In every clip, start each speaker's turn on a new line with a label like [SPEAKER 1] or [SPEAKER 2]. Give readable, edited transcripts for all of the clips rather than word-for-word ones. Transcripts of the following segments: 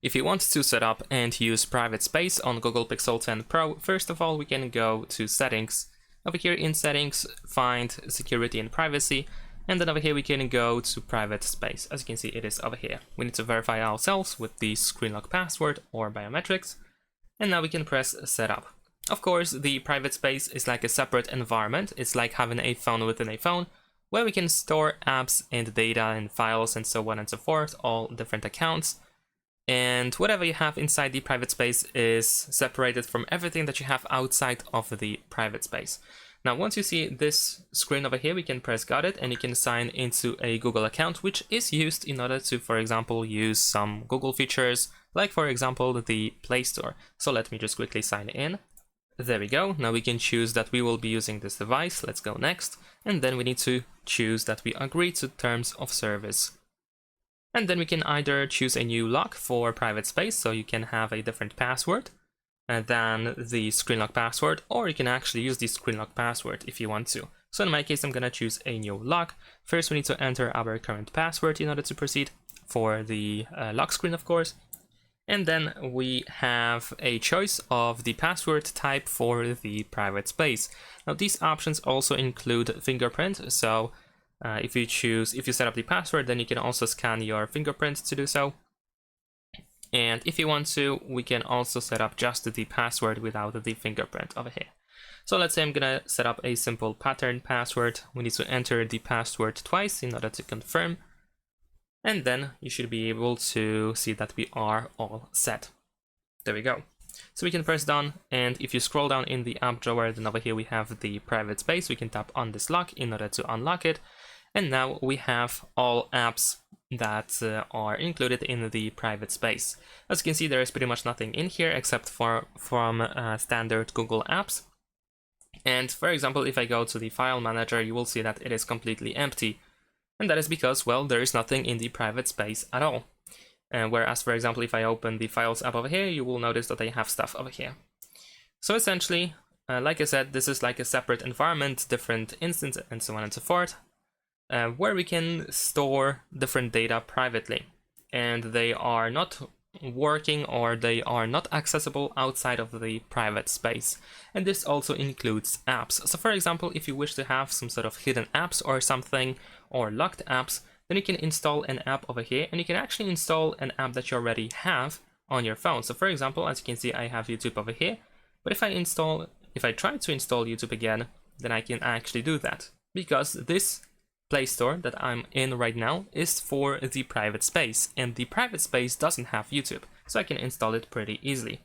[SPEAKER 1] If you want to set up and use private space on Google Pixel 10 Pro, first of all, we can go to Settings. Over here in Settings, find Security and Privacy, and then over here we can go to Private Space. As you can see, it is over here. We need to verify ourselves with the screen lock password or biometrics, and now we can press Setup. Of course, the private space is like a separate environment. It's like having a phone within a phone, where we can store apps and data and files and so on and so forth, all different accounts. And whatever you have inside the private space is separated from everything that you have outside of the private space. Now, once you see this screen over here, we can press Got It, and you can sign into a Google account, which is used in order to, for example, use some Google features, like, for example, the Play Store. So let me just quickly sign in. There we go. Now we can choose that we will be using this device. Let's go next. And then we need to choose that we agree to terms of service. And then we can either choose a new lock for private space, so you can have a different password than the screen lock password, or you can actually use the screen lock password if you want to. So in my case, I'm gonna choose a new lock. First, we need to enter our current password in order to proceed for the lock screen, of course. And then we have a choice of the password type for the private space. Now these options also include fingerprint, so if you set up the password, then you can also scan your fingerprint to do so. And if you want to, we can also set up just the password without the fingerprint over here. So let's say I'm gonna set up a simple pattern password. We need to enter the password twice in order to confirm. And then you should be able to see that we are all set. There we go. So we can press done, and if you scroll down in the app drawer, then over here we have the private space. We can tap on this lock in order to unlock it. And now we have all apps that are included in the private space. As you can see, there is pretty much nothing in here except from standard Google apps. And for example, if I go to the file manager, you will see that it is completely empty. And that is because, well, there is nothing in the private space at all. Whereas, for example, if I open the Files app over here, you will notice that I have stuff over here. So essentially, like I said, this is like a separate environment, different instance, and so on and so forth, where we can store different data privately. And they are not working, or they are not accessible outside of the private space. And this also includes apps. So for example, if you wish to have some sort of hidden apps or something, or locked apps, then you can install an app over here, and you can actually install an app that you already have on your phone. So for example, as you can see, I have YouTube over here, but if I try to install YouTube again, then I can actually do that, because this Play Store that I'm in right now is for the private space, and the private space doesn't have YouTube, so I can install it pretty easily.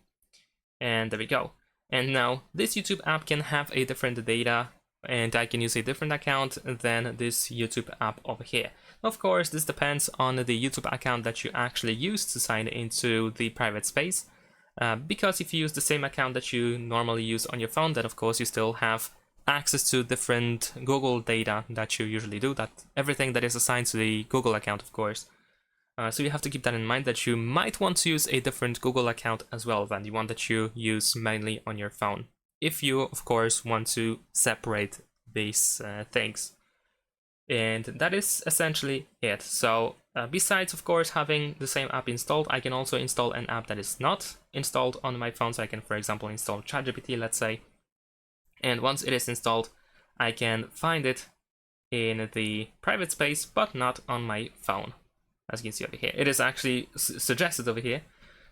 [SPEAKER 1] And there we go. And now this YouTube app can have a different data, and I can use a different account than this YouTube app over here. Of course, this depends on the YouTube account that you actually use to sign into the private space, because if you use the same account that you normally use on your phone, then of course you still have access to different Google data that you usually do, that everything that is assigned to the Google account, of course. So you have to keep that in mind, that you might want to use a different Google account as well than the one that you use mainly on your phone, if you, of course, want to separate these things. And that is essentially it. So besides, of course, having the same app installed, I can also install an app that is not installed on my phone. So I can, for example, install ChatGPT, let's say. And once it is installed, I can find it in the private space, but not on my phone. As you can see over here, it is actually suggested over here.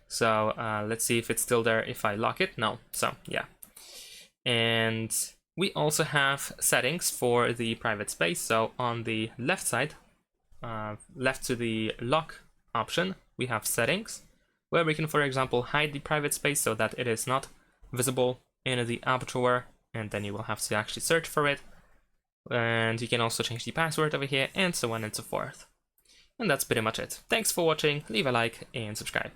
[SPEAKER 1] So let's see if it's still there if I lock it. No, so yeah. And we also have settings for the private space. So on the left side, left to the lock option, we have settings, where we can, for example, hide the private space so that it is not visible in the app drawer. And then you will have to actually search for it. And you can also change the password over here, and so on and so forth. And that's pretty much it. Thanks for watching, leave a like and subscribe.